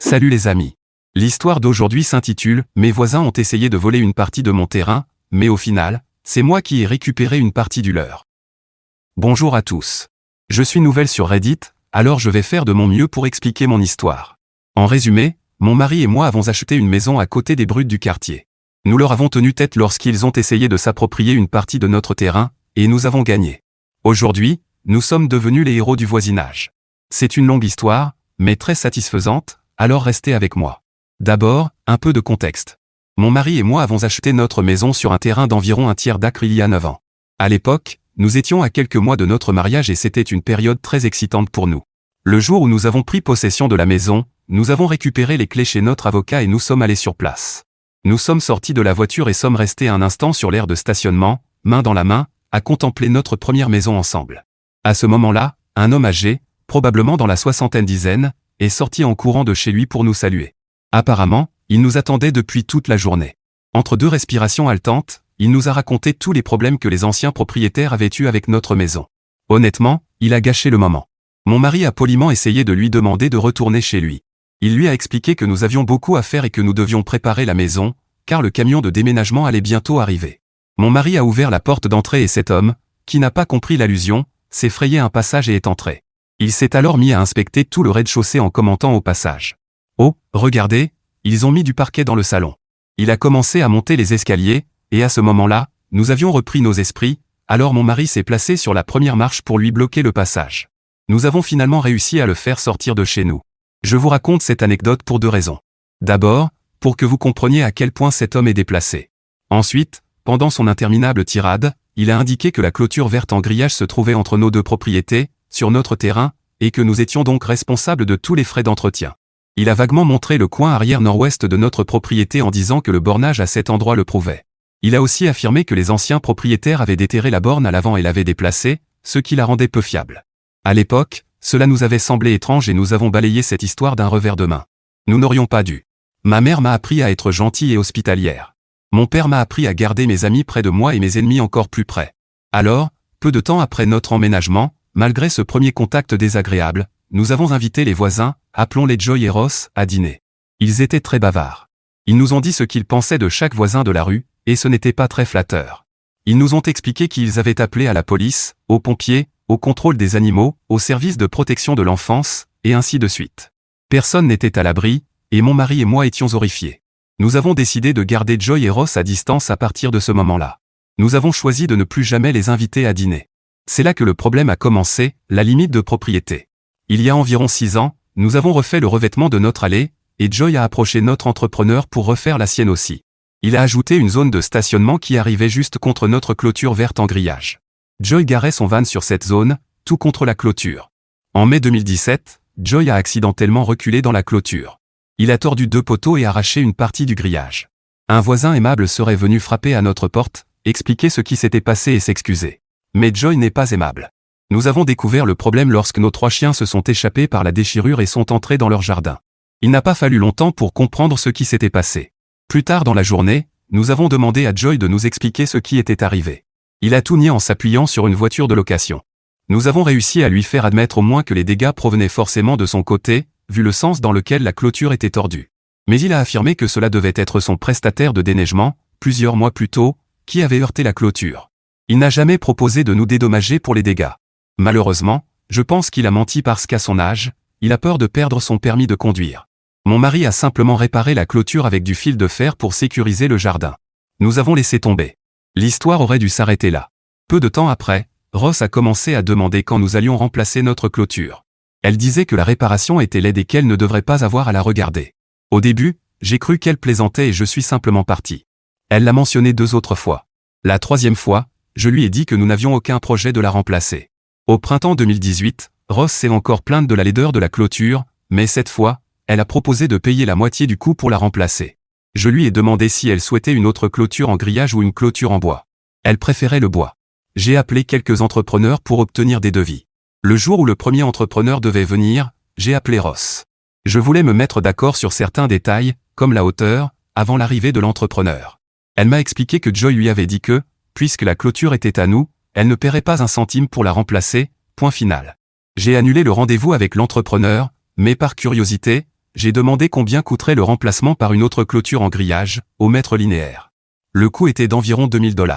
Salut les amis. L'histoire d'aujourd'hui s'intitule « Mes voisins ont essayé de voler une partie de mon terrain, mais au final, c'est moi qui ai récupéré une partie du leur ». Bonjour à tous. Je suis nouvelle sur Reddit, alors je vais faire de mon mieux pour expliquer mon histoire. En résumé, mon mari et moi avons acheté une maison à côté des brutes du quartier. Nous leur avons tenu tête lorsqu'ils ont essayé de s'approprier une partie de notre terrain, et nous avons gagné. Aujourd'hui, nous sommes devenus les héros du voisinage. C'est une longue histoire, mais très satisfaisante. Alors restez avec moi. D'abord, un peu de contexte. Mon mari et moi avons acheté notre maison sur un terrain d'environ un tiers d'acre il y a 9 ans. À l'époque, nous étions à quelques mois de notre mariage et c'était une période très excitante pour nous. Le jour où nous avons pris possession de la maison, nous avons récupéré les clés chez notre avocat et nous sommes allés sur place. Nous sommes sortis de la voiture et sommes restés un instant sur l'aire de stationnement, main dans la main, à contempler notre première maison ensemble. À ce moment-là, un homme âgé, probablement dans la soixantaine-dizaine, est sorti en courant de chez lui pour nous saluer. Apparemment, il nous attendait depuis toute la journée. Entre deux respirations haletantes, il nous a raconté tous les problèmes que les anciens propriétaires avaient eus avec notre maison. Honnêtement, il a gâché le moment. Mon mari a poliment essayé de lui demander de retourner chez lui. Il lui a expliqué que nous avions beaucoup à faire et que nous devions préparer la maison, car le camion de déménagement allait bientôt arriver. Mon mari a ouvert la porte d'entrée et cet homme, qui n'a pas compris l'allusion, s'est frayé un passage et est entré. Il s'est alors mis à inspecter tout le rez-de-chaussée en commentant au passage. « Oh, regardez, ils ont mis du parquet dans le salon. » Il a commencé à monter les escaliers, et à ce moment-là, nous avions repris nos esprits, alors mon mari s'est placé sur la première marche pour lui bloquer le passage. Nous avons finalement réussi à le faire sortir de chez nous. Je vous raconte cette anecdote pour deux raisons. D'abord, pour que vous compreniez à quel point cet homme est déplacé. Ensuite, pendant son interminable tirade, il a indiqué que la clôture verte en grillage se trouvait entre nos deux propriétés, sur notre terrain, et que nous étions donc responsables de tous les frais d'entretien. Il a vaguement montré le coin arrière nord-ouest de notre propriété en disant que le bornage à cet endroit le prouvait. Il a aussi affirmé que les anciens propriétaires avaient déterré la borne à l'avant et l'avaient déplacée, ce qui la rendait peu fiable. À l'époque, cela nous avait semblé étrange et nous avons balayé cette histoire d'un revers de main. Nous n'aurions pas dû. Ma mère m'a appris à être gentille et hospitalière. Mon père m'a appris à garder mes amis près de moi et mes ennemis encore plus près. Alors, peu de temps après notre emménagement, malgré ce premier contact désagréable, nous avons invité les voisins, appelons-les Joy et Ross, à dîner. Ils étaient très bavards. Ils nous ont dit ce qu'ils pensaient de chaque voisin de la rue, et ce n'était pas très flatteur. Ils nous ont expliqué qu'ils avaient appelé à la police, aux pompiers, au contrôle des animaux, au service de protection de l'enfance, et ainsi de suite. Personne n'était à l'abri, et mon mari et moi étions horrifiés. Nous avons décidé de garder Joy et Ross à distance à partir de ce moment-là. Nous avons choisi de ne plus jamais les inviter à dîner. C'est là que le problème a commencé, la limite de propriété. Il y a environ 6 ans, nous avons refait le revêtement de notre allée, et Joy a approché notre entrepreneur pour refaire la sienne aussi. Il a ajouté une zone de stationnement qui arrivait juste contre notre clôture verte en grillage. Joy garait son van sur cette zone, tout contre la clôture. En mai 2017, Joy a accidentellement reculé dans la clôture. Il a tordu 2 poteaux et arraché une partie du grillage. Un voisin aimable serait venu frapper à notre porte, expliquer ce qui s'était passé et s'excuser. Mais Joy n'est pas aimable. Nous avons découvert le problème lorsque nos 3 chiens se sont échappés par la déchirure et sont entrés dans leur jardin. Il n'a pas fallu longtemps pour comprendre ce qui s'était passé. Plus tard dans la journée, nous avons demandé à Joy de nous expliquer ce qui était arrivé. Il a tout nié en s'appuyant sur une voiture de location. Nous avons réussi à lui faire admettre au moins que les dégâts provenaient forcément de son côté, vu le sens dans lequel la clôture était tordue. Mais il a affirmé que cela devait être son prestataire de déneigement, plusieurs mois plus tôt, qui avait heurté la clôture. Il n'a jamais proposé de nous dédommager pour les dégâts. Malheureusement, je pense qu'il a menti parce qu'à son âge, il a peur de perdre son permis de conduire. Mon mari a simplement réparé la clôture avec du fil de fer pour sécuriser le jardin. Nous avons laissé tomber. L'histoire aurait dû s'arrêter là. Peu de temps après, Ross a commencé à demander quand nous allions remplacer notre clôture. Elle disait que la réparation était laide et qu'elle ne devrait pas avoir à la regarder. Au début, j'ai cru qu'elle plaisantait et je suis simplement parti. Elle l'a mentionné 2 autres fois. La 3e fois, je lui ai dit que nous n'avions aucun projet de la remplacer. Au printemps 2018, Ross s'est encore plainte de la laideur de la clôture, mais cette fois, elle a proposé de payer la moitié du coût pour la remplacer. Je lui ai demandé si elle souhaitait une autre clôture en grillage ou une clôture en bois. Elle préférait le bois. J'ai appelé quelques entrepreneurs pour obtenir des devis. Le jour où le premier entrepreneur devait venir, j'ai appelé Ross. Je voulais me mettre d'accord sur certains détails, comme la hauteur, avant l'arrivée de l'entrepreneur. Elle m'a expliqué que Joy lui avait dit que, puisque la clôture était à nous, elle ne paierait pas un centime pour la remplacer, point final. J'ai annulé le rendez-vous avec l'entrepreneur, mais par curiosité, j'ai demandé combien coûterait le remplacement par une autre clôture en grillage, au mètre linéaire. Le coût était d'environ 2000 $.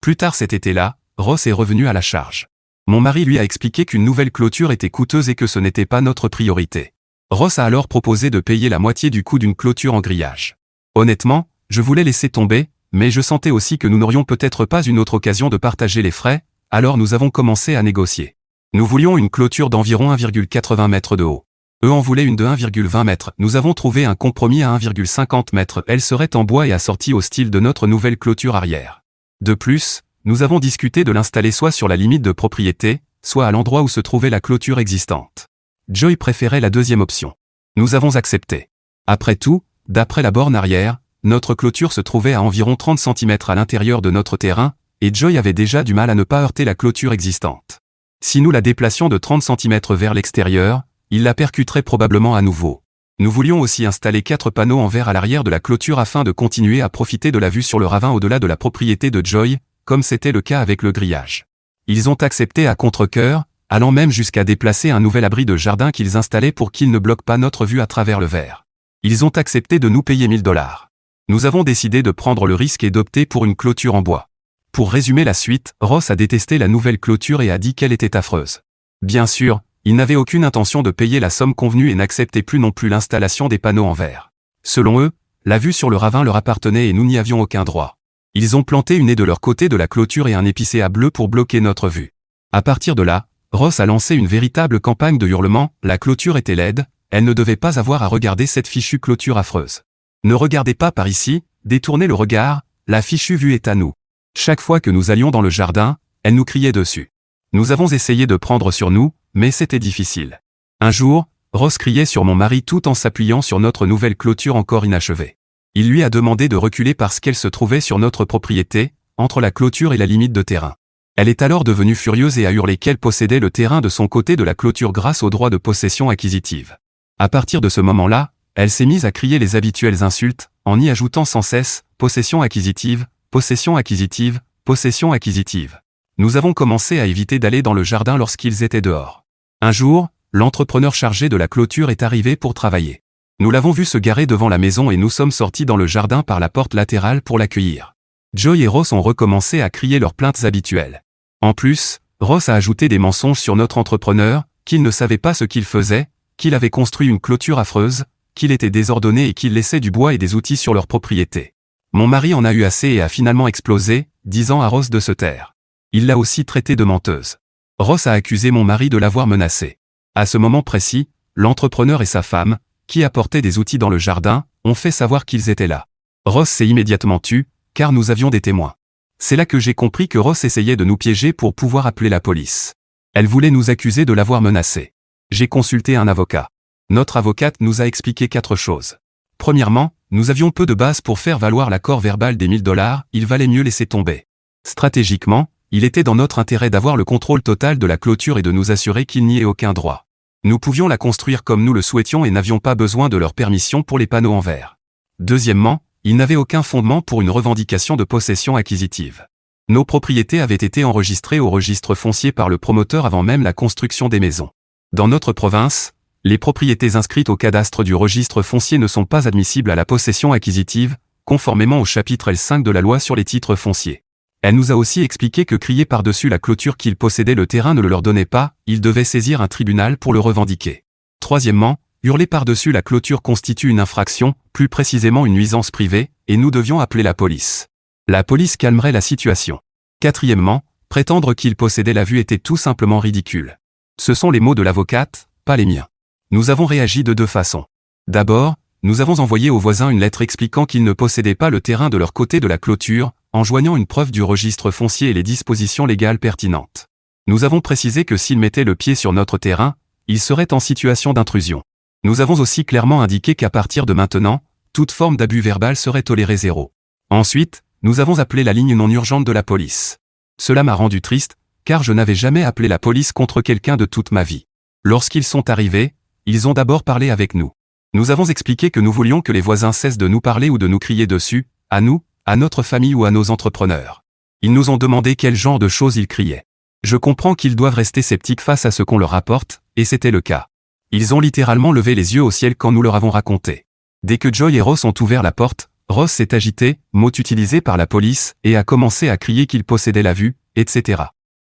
Plus tard cet été-là, Ross est revenu à la charge. Mon mari lui a expliqué qu'une nouvelle clôture était coûteuse et que ce n'était pas notre priorité. Ross a alors proposé de payer la moitié du coût d'une clôture en grillage. Honnêtement, je voulais laisser tomber, mais je sentais aussi que nous n'aurions peut-être pas une autre occasion de partager les frais, alors nous avons commencé à négocier. Nous voulions une clôture d'environ 1,80 mètres de haut. Eux en voulaient une de 1,20 mètres. Nous avons trouvé un compromis à 1,50 mètres. Elle serait en bois et assortie au style de notre nouvelle clôture arrière. De plus, nous avons discuté de l'installer soit sur la limite de propriété, soit à l'endroit où se trouvait la clôture existante. Joy préférait la deuxième option. Nous avons accepté. Après tout, d'après la borne arrière, notre clôture se trouvait à environ 30 cm à l'intérieur de notre terrain, et Joy avait déjà du mal à ne pas heurter la clôture existante. Si nous la déplacions de 30 cm vers l'extérieur, il la percuterait probablement à nouveau. Nous voulions aussi installer 4 panneaux en verre à l'arrière de la clôture afin de continuer à profiter de la vue sur le ravin au-delà de la propriété de Joy, comme c'était le cas avec le grillage. Ils ont accepté à contre-cœur, allant même jusqu'à déplacer un nouvel abri de jardin qu'ils installaient pour qu'il ne bloque pas notre vue à travers le verre. Ils ont accepté de nous payer 1000 $. Nous avons décidé de prendre le risque et d'opter pour une clôture en bois. Pour résumer la suite, Ross a détesté la nouvelle clôture et a dit qu'elle était affreuse. Bien sûr, il n'avait aucune intention de payer la somme convenue et n'acceptait plus non plus l'installation des panneaux en verre. Selon eux, la vue sur le ravin leur appartenait et nous n'y avions aucun droit. Ils ont planté une haie de leur côté de la clôture et un épicéa bleu pour bloquer notre vue. À partir de là, Ross a lancé une véritable campagne de hurlements. La clôture était laide, elle ne devait pas avoir à regarder cette fichue clôture affreuse. Ne regardez pas par ici, détournez le regard, la fichue vue est à nous. Chaque fois que nous allions dans le jardin, elle nous criait dessus. Nous avons essayé de prendre sur nous, mais c'était difficile. Un jour, Ross criait sur mon mari tout en s'appuyant sur notre nouvelle clôture encore inachevée. Il lui a demandé de reculer parce qu'elle se trouvait sur notre propriété, entre la clôture et la limite de terrain. Elle est alors devenue furieuse et a hurlé qu'elle possédait le terrain de son côté de la clôture grâce au droit de possession acquisitive. À partir de ce moment-là, elle s'est mise à crier les habituelles insultes, en y ajoutant sans cesse « possession acquisitive, possession acquisitive, possession acquisitive ». Nous avons commencé à éviter d'aller dans le jardin lorsqu'ils étaient dehors. Un jour, l'entrepreneur chargé de la clôture est arrivé pour travailler. Nous l'avons vu se garer devant la maison et nous sommes sortis dans le jardin par la porte latérale pour l'accueillir. Joy et Ross ont recommencé à crier leurs plaintes habituelles. En plus, Ross a ajouté des mensonges sur notre entrepreneur, qu'il ne savait pas ce qu'il faisait, qu'il avait construit une clôture affreuse, qu'il était désordonné et qu'il laissait du bois et des outils sur leur propriété. Mon mari en a eu assez et a finalement explosé, disant à Ross de se taire. Il l'a aussi traité de menteuse. Ross a accusé mon mari de l'avoir menacé. À ce moment précis, l'entrepreneur et sa femme, qui apportaient des outils dans le jardin, ont fait savoir qu'ils étaient là. Ross s'est immédiatement tu, car nous avions des témoins. C'est là que j'ai compris que Ross essayait de nous piéger pour pouvoir appeler la police. Elle voulait nous accuser de l'avoir menacé. J'ai consulté un avocat. Notre avocate nous a expliqué 4 choses. Premièrement, nous avions peu de base pour faire valoir l'accord verbal des 1000 $, il valait mieux laisser tomber. Stratégiquement, il était dans notre intérêt d'avoir le contrôle total de la clôture et de nous assurer qu'il n'y ait aucun droit. Nous pouvions la construire comme nous le souhaitions et n'avions pas besoin de leur permission pour les panneaux en verre. Deuxièmement, il n'avait aucun fondement pour une revendication de possession acquisitive. Nos propriétés avaient été enregistrées au registre foncier par le promoteur avant même la construction des maisons. Dans notre province, les propriétés inscrites au cadastre du registre foncier ne sont pas admissibles à la possession acquisitive, conformément au chapitre L5 de la loi sur les titres fonciers. Elle nous a aussi expliqué que crier par-dessus la clôture qu'ils possédaient le terrain ne le leur donnait pas, ils devaient saisir un tribunal pour le revendiquer. Troisièmement, hurler par-dessus la clôture constitue une infraction, plus précisément une nuisance privée, et nous devions appeler la police. La police calmerait la situation. Quatrièmement, prétendre qu'ils possédaient la vue était tout simplement ridicule. Ce sont les mots de l'avocate, pas les miens. Nous avons réagi de 2 façons. D'abord, nous avons envoyé aux voisins une lettre expliquant qu'ils ne possédaient pas le terrain de leur côté de la clôture, en joignant une preuve du registre foncier et les dispositions légales pertinentes. Nous avons précisé que s'ils mettaient le pied sur notre terrain, ils seraient en situation d'intrusion. Nous avons aussi clairement indiqué qu'à partir de maintenant, toute forme d'abus verbal serait tolérée 0. Ensuite, nous avons appelé la ligne non urgente de la police. Cela m'a rendu triste, car je n'avais jamais appelé la police contre quelqu'un de toute ma vie. Lorsqu'ils sont arrivés, ils ont d'abord parlé avec nous. Nous avons expliqué que nous voulions que les voisins cessent de nous parler ou de nous crier dessus, à nous, à notre famille ou à nos entrepreneurs. Ils nous ont demandé quel genre de choses ils criaient. Je comprends qu'ils doivent rester sceptiques face à ce qu'on leur apporte, et c'était le cas. Ils ont littéralement levé les yeux au ciel quand nous leur avons raconté. Dès que Joy et Ross ont ouvert la porte, Ross s'est agité, mot utilisé par la police, et a commencé à crier qu'il possédait la vue, etc.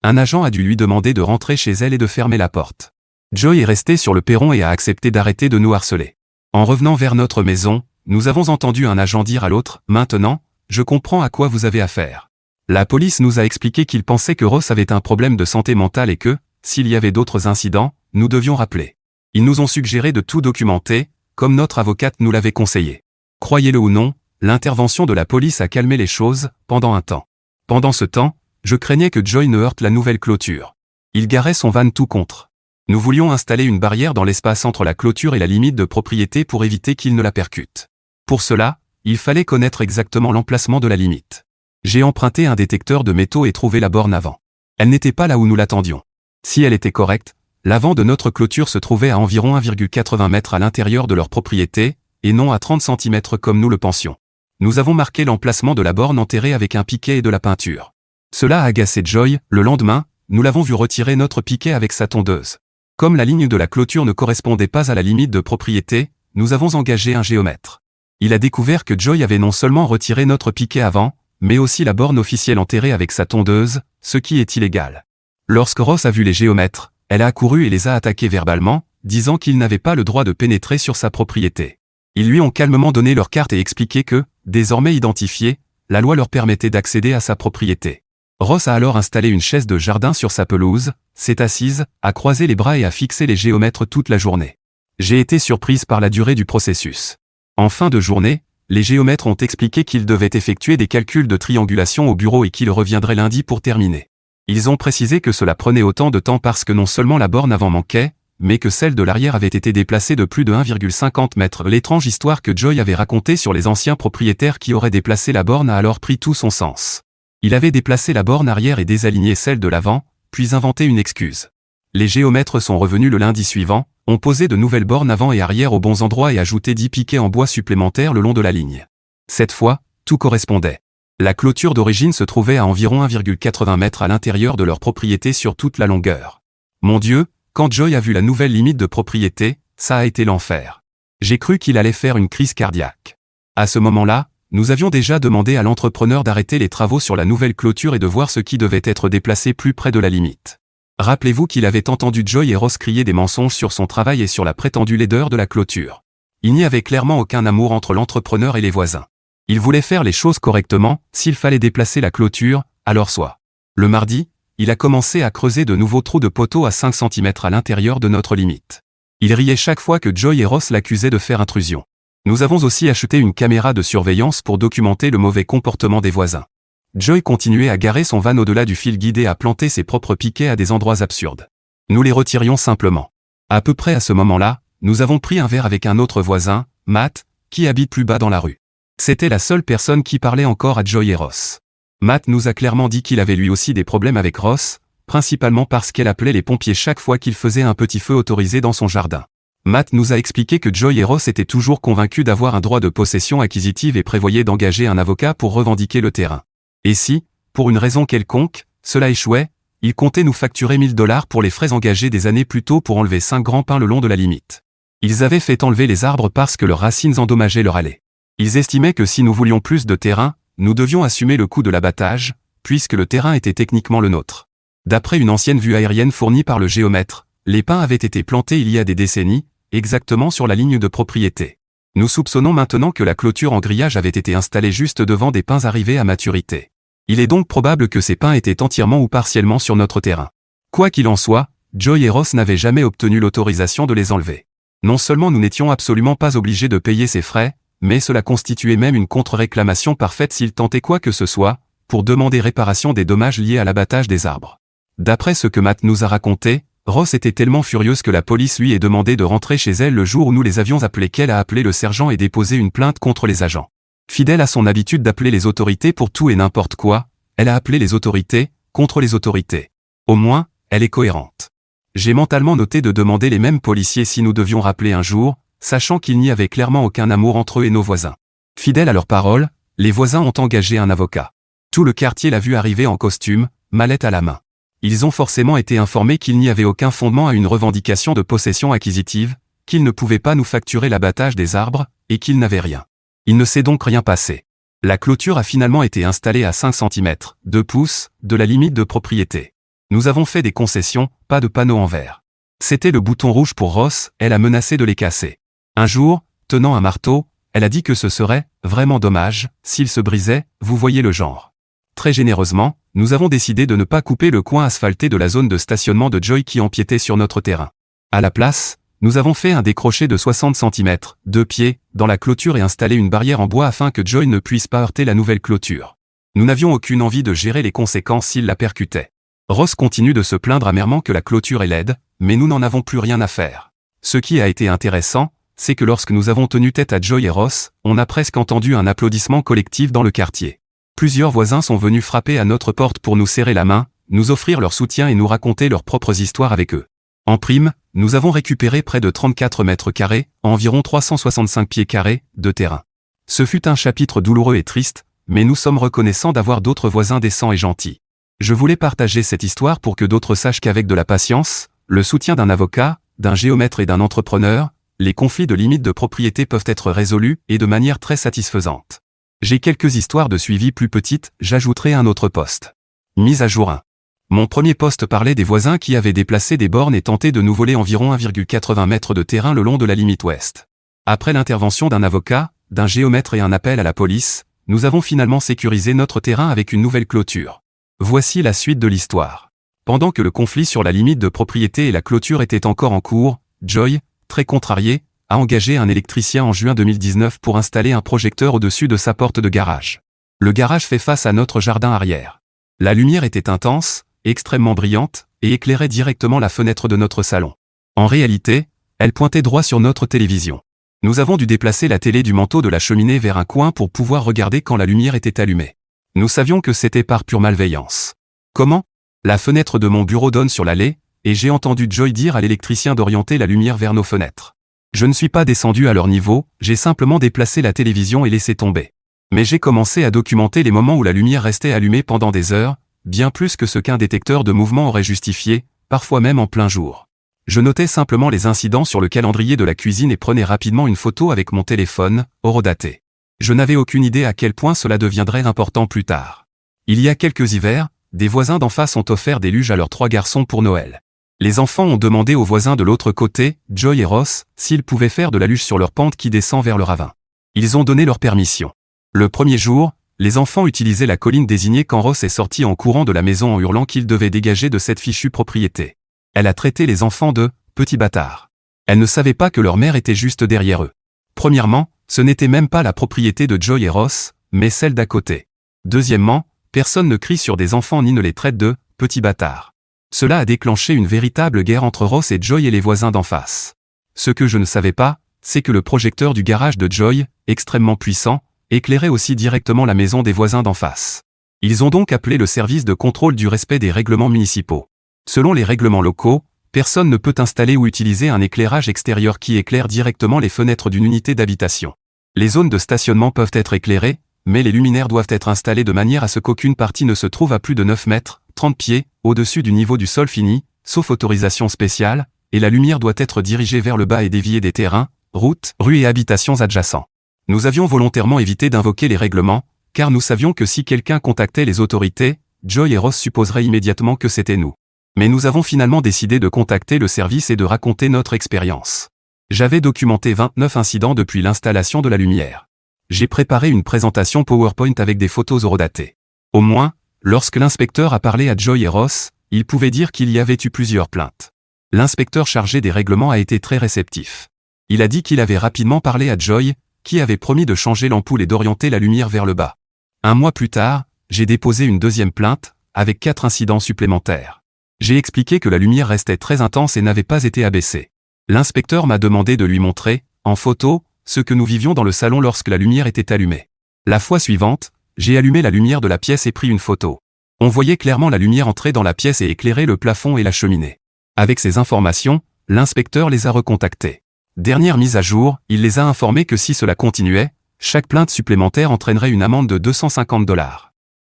Un agent a dû lui demander de rentrer chez elle et de fermer la porte. Joy est resté sur le perron et a accepté d'arrêter de nous harceler. En revenant vers notre maison, nous avons entendu un agent dire à l'autre « Maintenant, je comprends à quoi vous avez affaire ». La police nous a expliqué qu'il pensait que Ross avait un problème de santé mentale et que, s'il y avait d'autres incidents, nous devions rappeler. Ils nous ont suggéré de tout documenter, comme notre avocate nous l'avait conseillé. Croyez-le ou non, l'intervention de la police a calmé les choses, pendant un temps. Pendant ce temps, je craignais que Joy ne heurte la nouvelle clôture. Il garait son van tout contre. Nous voulions installer une barrière dans l'espace entre la clôture et la limite de propriété pour éviter qu'il ne la percute. Pour cela, il fallait connaître exactement l'emplacement de la limite. J'ai emprunté un détecteur de métaux et trouvé la borne avant. Elle n'était pas là où nous l'attendions. Si elle était correcte, l'avant de notre clôture se trouvait à environ 1,80 m à l'intérieur de leur propriété, et non à 30 cm comme nous le pensions. Nous avons marqué l'emplacement de la borne enterrée avec un piquet et de la peinture. Cela a agacé Joy. Le lendemain, nous l'avons vu retirer notre piquet avec sa tondeuse. Comme la ligne de la clôture ne correspondait pas à la limite de propriété, nous avons engagé un géomètre. Il a découvert que Joy avait non seulement retiré notre piquet avant, mais aussi la borne officielle enterrée avec sa tondeuse, ce qui est illégal. Lorsque Ross a vu les géomètres, elle a accouru et les a attaqués verbalement, disant qu'ils n'avaient pas le droit de pénétrer sur sa propriété. Ils lui ont calmement donné leur carte et expliqué que, désormais identifiés, la loi leur permettait d'accéder à sa propriété. Ross a alors installé une chaise de jardin sur sa pelouse, s'est assise, a croisé les bras et a fixé les géomètres toute la journée. J'ai été surprise par la durée du processus. En fin de journée, les géomètres ont expliqué qu'ils devaient effectuer des calculs de triangulation au bureau et qu'ils reviendraient lundi pour terminer. Ils ont précisé que cela prenait autant de temps parce que non seulement la borne avant manquait, mais que celle de l'arrière avait été déplacée de plus de 1,50 m. L'étrange histoire que Joy avait racontée sur les anciens propriétaires qui auraient déplacé la borne a alors pris tout son sens. Il avait déplacé la borne arrière et désaligné celle de l'avant, puis inventé une excuse. Les géomètres sont revenus le lundi suivant, ont posé de nouvelles bornes avant et arrière aux bons endroits et ajouté 10 piquets en bois supplémentaires le long de la ligne. Cette fois, tout correspondait. La clôture d'origine se trouvait à environ 1,80 m à l'intérieur de leur propriété sur toute la longueur. Mon Dieu, quand Joy a vu la nouvelle limite de propriété, ça a été l'enfer. J'ai cru qu'il allait faire une crise cardiaque. À ce moment-là, nous avions déjà demandé à l'entrepreneur d'arrêter les travaux sur la nouvelle clôture et de voir ce qui devait être déplacé plus près de la limite. Rappelez-vous qu'il avait entendu Joy et Ross crier des mensonges sur son travail et sur la prétendue laideur de la clôture. Il n'y avait clairement aucun amour entre l'entrepreneur et les voisins. Il voulait faire les choses correctement, s'il fallait déplacer la clôture, alors soit. Le mardi, il a commencé à creuser de nouveaux trous de poteaux à 5 cm à l'intérieur de notre limite. Il riait chaque fois que Joy et Ross l'accusaient de faire intrusion. Nous avons aussi acheté une caméra de surveillance pour documenter le mauvais comportement des voisins. Joy continuait à garer son van au-delà du fil guidé à planter ses propres piquets à des endroits absurdes. Nous les retirions simplement. À peu près à ce moment-là, nous avons pris un verre avec un autre voisin, Matt, qui habite plus bas dans la rue. C'était la seule personne qui parlait encore à Joy et Ross. Matt nous a clairement dit qu'il avait lui aussi des problèmes avec Ross, principalement parce qu'elle appelait les pompiers chaque fois qu'il faisait un petit feu autorisé dans son jardin. Matt nous a expliqué que Joy et Ross étaient toujours convaincus d'avoir un droit de possession acquisitive et prévoyaient d'engager un avocat pour revendiquer le terrain. Et si, pour une raison quelconque, cela échouait, ils comptaient nous facturer 1 000 $ pour les frais engagés des années plus tôt pour enlever 5 grands pins le long de la limite. Ils avaient fait enlever les arbres parce que leurs racines endommageaient leur allée. Ils estimaient que si nous voulions plus de terrain, nous devions assumer le coût de l'abattage, puisque le terrain était techniquement le nôtre. D'après une ancienne vue aérienne fournie par le géomètre, les pins avaient été plantés il y a des décennies, exactement sur la ligne de propriété. Nous soupçonnons maintenant que la clôture en grillage avait été installée juste devant des pins arrivés à maturité. Il est donc probable que ces pins étaient entièrement ou partiellement sur notre terrain. Quoi qu'il en soit, Joy et Ross n'avaient jamais obtenu l'autorisation de les enlever. Non seulement nous n'étions absolument pas obligés de payer ces frais, mais cela constituait même une contre-réclamation parfaite s'ils tentaient quoi que ce soit, pour demander réparation des dommages liés à l'abattage des arbres. D'après ce que Matt nous a raconté, Ross était tellement furieuse que la police lui ait demandé de rentrer chez elle le jour où nous les avions appelés qu'elle a appelé le sergent et déposé une plainte contre les agents. Fidèle à son habitude d'appeler les autorités pour tout et n'importe quoi, elle a appelé les autorités, contre les autorités. Au moins, elle est cohérente. J'ai mentalement noté de demander les mêmes policiers si nous devions rappeler un jour, sachant qu'il n'y avait clairement aucun amour entre eux et nos voisins. Fidèles à leur parole, les voisins ont engagé un avocat. Tout le quartier l'a vu arriver en costume, mallette à la main. Ils ont forcément été informés qu'il n'y avait aucun fondement à une revendication de possession acquisitive, qu'ils ne pouvaient pas nous facturer l'abattage des arbres, et qu'ils n'avaient rien. Il ne s'est donc rien passé. La clôture a finalement été installée à 5 cm, 2 pouces, de la limite de propriété. Nous avons fait des concessions, pas de panneaux en verre. C'était le bouton rouge pour Ross, elle a menacé de les casser. Un jour, tenant un marteau, elle a dit que ce serait vraiment dommage s'il se brisait, vous voyez le genre. Très généreusement, nous avons décidé de ne pas couper le coin asphalté de la zone de stationnement de Joy qui empiétait sur notre terrain. À la place, nous avons fait un décroché de 60 cm, 2 pieds, dans la clôture et installé une barrière en bois afin que Joy ne puisse pas heurter la nouvelle clôture. Nous n'avions aucune envie de gérer les conséquences s'il la percutait. Ross continue de se plaindre amèrement que la clôture est laide, mais nous n'en avons plus rien à faire. Ce qui a été intéressant, c'est que lorsque nous avons tenu tête à Joy et Ross, on a presque entendu un applaudissement collectif dans le quartier. Plusieurs voisins sont venus frapper à notre porte pour nous serrer la main, nous offrir leur soutien et nous raconter leurs propres histoires avec eux. En prime, nous avons récupéré près de 34 mètres carrés, environ 365 pieds carrés, de terrain. Ce fut un chapitre douloureux et triste, mais nous sommes reconnaissants d'avoir d'autres voisins décents et gentils. Je voulais partager cette histoire pour que d'autres sachent qu'avec de la patience, le soutien d'un avocat, d'un géomètre et d'un entrepreneur, les conflits de limites de propriété peuvent être résolus et de manière très satisfaisante. J'ai quelques histoires de suivi plus petites, j'ajouterai un autre post. Mise à jour 1. Mon premier post parlait des voisins qui avaient déplacé des bornes et tenté de nous voler environ 1,80 m de terrain le long de la limite ouest. Après l'intervention d'un avocat, d'un géomètre et un appel à la police, nous avons finalement sécurisé notre terrain avec une nouvelle clôture. Voici la suite de l'histoire. Pendant que le conflit sur la limite de propriété et la clôture était encore en cours, Joy, très contrarié, a engagé un électricien en juin 2019 pour installer un projecteur au-dessus de sa porte de garage. Le garage fait face à notre jardin arrière. La lumière était intense, extrêmement brillante, et éclairait directement la fenêtre de notre salon. En réalité, elle pointait droit sur notre télévision. Nous avons dû déplacer la télé du manteau de la cheminée vers un coin pour pouvoir regarder quand la lumière était allumée. Nous savions que c'était par pure malveillance. Comment ? La fenêtre de mon bureau donne sur l'allée, et j'ai entendu Joy dire à l'électricien d'orienter la lumière vers nos fenêtres. Je ne suis pas descendu à leur niveau, j'ai simplement déplacé la télévision et laissé tomber. Mais j'ai commencé à documenter les moments où la lumière restait allumée pendant des heures, bien plus que ce qu'un détecteur de mouvement aurait justifié, parfois même en plein jour. Je notais simplement les incidents sur le calendrier de la cuisine et prenais rapidement une photo avec mon téléphone, horodaté. Je n'avais aucune idée à quel point cela deviendrait important plus tard. Il y a quelques hivers, des voisins d'en face ont offert des luges à leurs 3 garçons pour Noël. Les enfants ont demandé aux voisins de l'autre côté, Joy et Ross, s'ils pouvaient faire de la luge sur leur pente qui descend vers le ravin. Ils ont donné leur permission. Le premier jour, les enfants utilisaient la colline désignée quand Ross est sorti en courant de la maison en hurlant qu'il devait dégager de cette fichue propriété. Elle a traité les enfants de « petits bâtards ». Elle ne savait pas que leur mère était juste derrière eux. Premièrement, ce n'était même pas la propriété de Joy et Ross, mais celle d'à côté. Deuxièmement, personne ne crie sur des enfants ni ne les traite de « petits bâtards ». Cela a déclenché une véritable guerre entre Ross et Joy et les voisins d'en face. Ce que je ne savais pas, c'est que le projecteur du garage de Joy, extrêmement puissant, éclairait aussi directement la maison des voisins d'en face. Ils ont donc appelé le service de contrôle du respect des règlements municipaux. Selon les règlements locaux, personne ne peut installer ou utiliser un éclairage extérieur qui éclaire directement les fenêtres d'une unité d'habitation. Les zones de stationnement peuvent être éclairées, mais les luminaires doivent être installés de manière à ce qu'aucune partie ne se trouve à plus de 9 mètres, 30 pieds, au-dessus du niveau du sol fini, sauf autorisation spéciale, et la lumière doit être dirigée vers le bas et déviée des terrains, routes, rues et habitations adjacents. Nous avions volontairement évité d'invoquer les règlements, car nous savions que si quelqu'un contactait les autorités, Joy et Ross supposeraient immédiatement que c'était nous. Mais nous avons finalement décidé de contacter le service et de raconter notre expérience. J'avais documenté 29 incidents depuis l'installation de la lumière. J'ai préparé une présentation PowerPoint avec des photos horodatées. Au moins, lorsque l'inspecteur a parlé à Joy et Ross, il pouvait dire qu'il y avait eu plusieurs plaintes. L'inspecteur chargé des règlements a été très réceptif. Il a dit qu'il avait rapidement parlé à Joy, qui avait promis de changer l'ampoule et d'orienter la lumière vers le bas. Un mois plus tard, j'ai déposé une deuxième plainte, avec 4 incidents supplémentaires. J'ai expliqué que la lumière restait très intense et n'avait pas été abaissée. L'inspecteur m'a demandé de lui montrer, en photo, ce que nous vivions dans le salon lorsque la lumière était allumée. La fois suivante, j'ai allumé la lumière de la pièce et pris une photo. On voyait clairement la lumière entrer dans la pièce et éclairer le plafond et la cheminée. Avec ces informations, l'inspecteur les a recontactés. Dernière mise à jour, il les a informés que si cela continuait, chaque plainte supplémentaire entraînerait une amende de $250.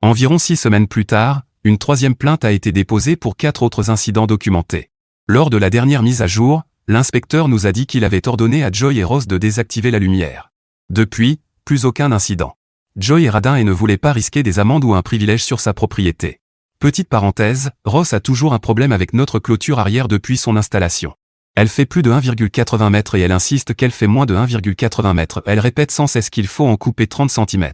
Environ 6 semaines plus tard, Une troisième plainte a été déposée pour 4 autres incidents documentés. Lors de la dernière mise à jour, l'inspecteur nous a dit qu'il avait ordonné à Joy et Ross de désactiver la lumière. Depuis, plus aucun incident. Joy est radin et ne voulait pas risquer des amendes ou un privilège sur sa propriété. Petite parenthèse, Ross a toujours un problème avec notre clôture arrière depuis son installation. Elle fait plus de 1,80 m et elle insiste qu'elle fait moins de 1,80 m. Elle répète sans cesse qu'il faut en couper 30 cm.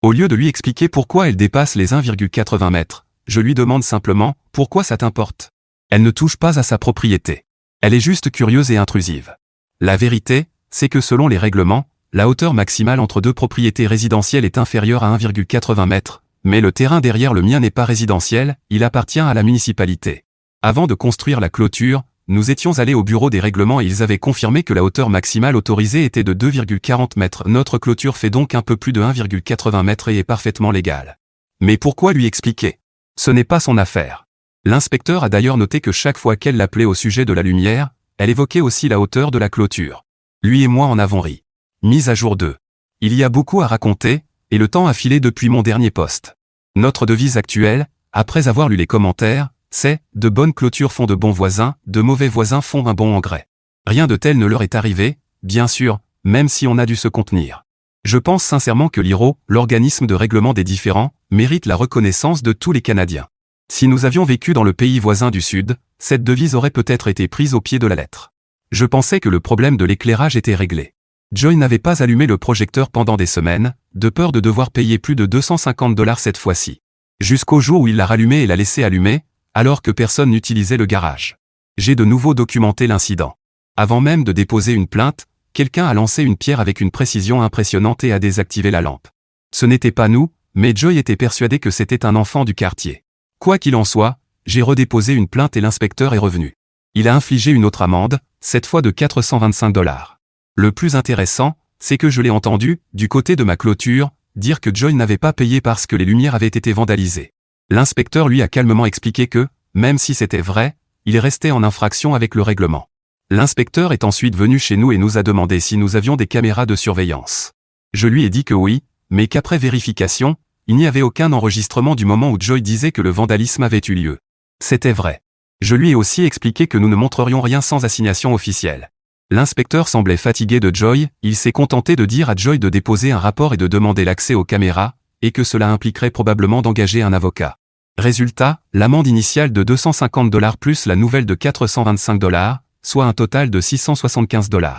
Au lieu de lui expliquer pourquoi elle dépasse les 1,80 m, je lui demande simplement « Pourquoi ça t'importe ?» Elle ne touche pas à sa propriété. Elle est juste curieuse et intrusive. La vérité, c'est que selon les règlements, la hauteur maximale entre deux propriétés résidentielles est inférieure à 1,80 m, mais le terrain derrière le mien n'est pas résidentiel, il appartient à la municipalité. Avant de construire la clôture, nous étions allés au bureau des règlements et ils avaient confirmé que la hauteur maximale autorisée était de 2,40 m. Notre clôture fait donc un peu plus de 1,80 m et est parfaitement légale. Mais pourquoi lui expliquer? Ce n'est pas son affaire. L'inspecteur a d'ailleurs noté que chaque fois qu'elle l'appelait au sujet de la lumière, elle évoquait aussi la hauteur de la clôture. Lui et moi en avons ri. Mise à jour 2. Il y a beaucoup à raconter, et le temps a filé depuis mon dernier post. Notre devise actuelle, après avoir lu les commentaires, c'est « De bonnes clôtures font de bons voisins, de mauvais voisins font un bon engrais ». Rien de tel ne leur est arrivé, bien sûr, même si on a dû se contenir. Je pense sincèrement que l'IRO, l'organisme de règlement des différends, mérite la reconnaissance de tous les Canadiens. Si nous avions vécu dans le pays voisin du Sud, cette devise aurait peut-être été prise au pied de la lettre. Je pensais que le problème de l'éclairage était réglé. Joy n'avait pas allumé le projecteur pendant des semaines, de peur de devoir payer plus de 250 $ cette fois-ci. Jusqu'au jour où il l'a rallumé et l'a laissé allumer, alors que personne n'utilisait le garage. J'ai de nouveau documenté l'incident. Avant même de déposer une plainte, quelqu'un a lancé une pierre avec une précision impressionnante et a désactivé la lampe. Ce n'était pas nous, mais Joy était persuadé que c'était un enfant du quartier. Quoi qu'il en soit, j'ai redéposé une plainte et l'inspecteur est revenu. Il a infligé une autre amende, cette fois de 425 $. Le plus intéressant, c'est que je l'ai entendu, du côté de ma clôture, dire que Joy n'avait pas payé parce que les lumières avaient été vandalisées. L'inspecteur lui a calmement expliqué que, même si c'était vrai, il restait en infraction avec le règlement. L'inspecteur est ensuite venu chez nous et nous a demandé si nous avions des caméras de surveillance. Je lui ai dit que oui, mais qu'après vérification, il n'y avait aucun enregistrement du moment où Joy disait que le vandalisme avait eu lieu. C'était vrai. Je lui ai aussi expliqué que nous ne montrerions rien sans assignation officielle. L'inspecteur semblait fatigué de Joy, il s'est contenté de dire à Joy de déposer un rapport et de demander l'accès aux caméras, et que cela impliquerait probablement d'engager un avocat. Résultat, l'amende initiale de 250 $ plus la nouvelle de 425 $, soit un total de 675 $.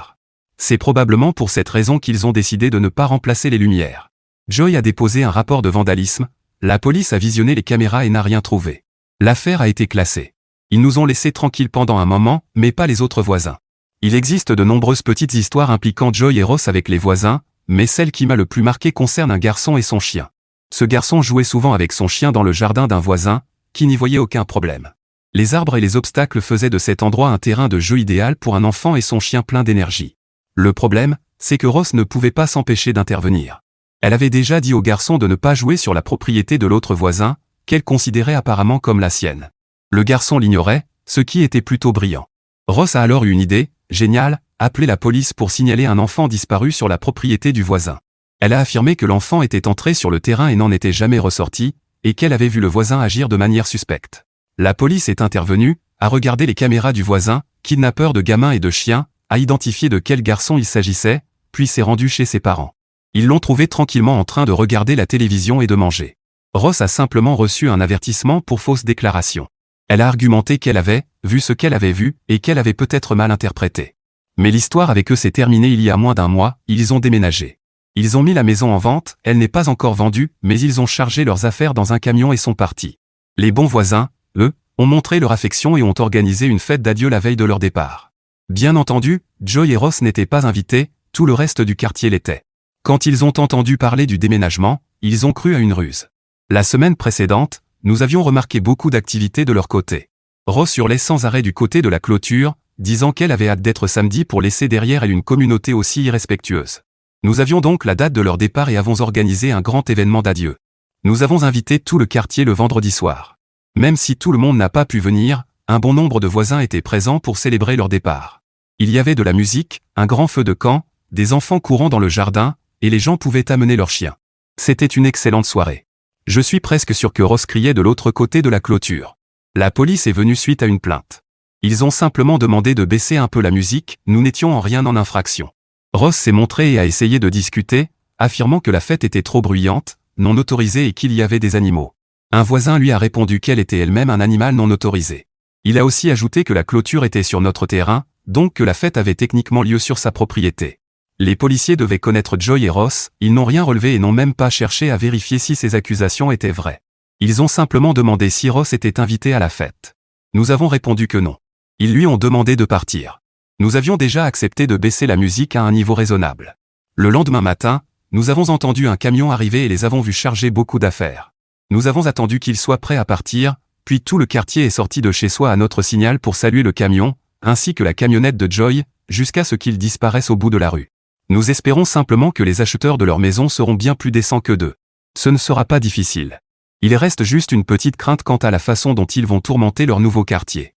C'est probablement pour cette raison qu'ils ont décidé de ne pas remplacer les lumières. Joy a déposé un rapport de vandalisme, la police a visionné les caméras et n'a rien trouvé. L'affaire a été classée. Ils nous ont laissés tranquilles pendant un moment, mais pas les autres voisins. Il existe de nombreuses petites histoires impliquant Joy et Ross avec les voisins, mais celle qui m'a le plus marqué concerne un garçon et son chien. Ce garçon jouait souvent avec son chien dans le jardin d'un voisin, qui n'y voyait aucun problème. Les arbres et les obstacles faisaient de cet endroit un terrain de jeu idéal pour un enfant et son chien plein d'énergie. Le problème, c'est que Ross ne pouvait pas s'empêcher d'intervenir. Elle avait déjà dit au garçon de ne pas jouer sur la propriété de l'autre voisin, qu'elle considérait apparemment comme la sienne. Le garçon l'ignorait, ce qui était plutôt brillant. Ross a alors eu une idée, géniale, appeler la police pour signaler un enfant disparu sur la propriété du voisin. Elle a affirmé que l'enfant était entré sur le terrain et n'en était jamais ressorti, et qu'elle avait vu le voisin agir de manière suspecte. La police est intervenue, a regardé les caméras du voisin, kidnappeur de gamins et de chiens, a identifié de quel garçon il s'agissait, puis s'est rendu chez ses parents. Ils l'ont trouvé tranquillement en train de regarder la télévision et de manger. Ross a simplement reçu un avertissement pour fausse déclaration. Elle a argumenté qu'elle avait vu ce qu'elle avait vu et qu'elle avait peut-être mal interprété. Mais l'histoire avec eux s'est terminée il y a moins d'un mois, ils ont déménagé. Ils ont mis la maison en vente, elle n'est pas encore vendue, mais ils ont chargé leurs affaires dans un camion et sont partis. Les bons voisins, eux, ont montré leur affection et ont organisé une fête d'adieu la veille de leur départ. Bien entendu, Joy et Ross n'étaient pas invités, tout le reste du quartier l'était. Quand ils ont entendu parler du déménagement, ils ont cru à une ruse. La semaine précédente, nous avions remarqué beaucoup d'activités de leur côté. Ross hurlait sans arrêt du côté de la clôture, disant qu'elle avait hâte d'être samedi pour laisser derrière elle une communauté aussi irrespectueuse. Nous avions donc la date de leur départ et avons organisé un grand événement d'adieu. Nous avons invité tout le quartier le vendredi soir. Même si tout le monde n'a pas pu venir, un bon nombre de voisins étaient présents pour célébrer leur départ. Il y avait de la musique, un grand feu de camp, des enfants courant dans le jardin, et les gens pouvaient amener leurs chiens. C'était une excellente soirée. Je suis presque sûr que Ross criait de l'autre côté de la clôture. La police est venue suite à une plainte. Ils ont simplement demandé de baisser un peu la musique, nous n'étions en rien en infraction. Ross s'est montré et a essayé de discuter, affirmant que la fête était trop bruyante, non autorisée et qu'il y avait des animaux. Un voisin lui a répondu qu'elle était elle-même un animal non autorisé. Il a aussi ajouté que la clôture était sur notre terrain, donc que la fête avait techniquement lieu sur sa propriété. Les policiers devaient connaître Joy et Ross, ils n'ont rien relevé et n'ont même pas cherché à vérifier si ces accusations étaient vraies. Ils ont simplement demandé si Ross était invité à la fête. Nous avons répondu que non. Ils lui ont demandé de partir. Nous avions déjà accepté de baisser la musique à un niveau raisonnable. Le lendemain matin, nous avons entendu un camion arriver et les avons vus charger beaucoup d'affaires. Nous avons attendu qu'ils soient prêts à partir, puis tout le quartier est sorti de chez soi à notre signal pour saluer le camion, ainsi que la camionnette de Joy, jusqu'à ce qu'ils disparaissent au bout de la rue. Nous espérons simplement que les acheteurs de leur maison seront bien plus décents que d'eux. Ce ne sera pas difficile. Il reste juste une petite crainte quant à la façon dont ils vont tourmenter leur nouveau quartier.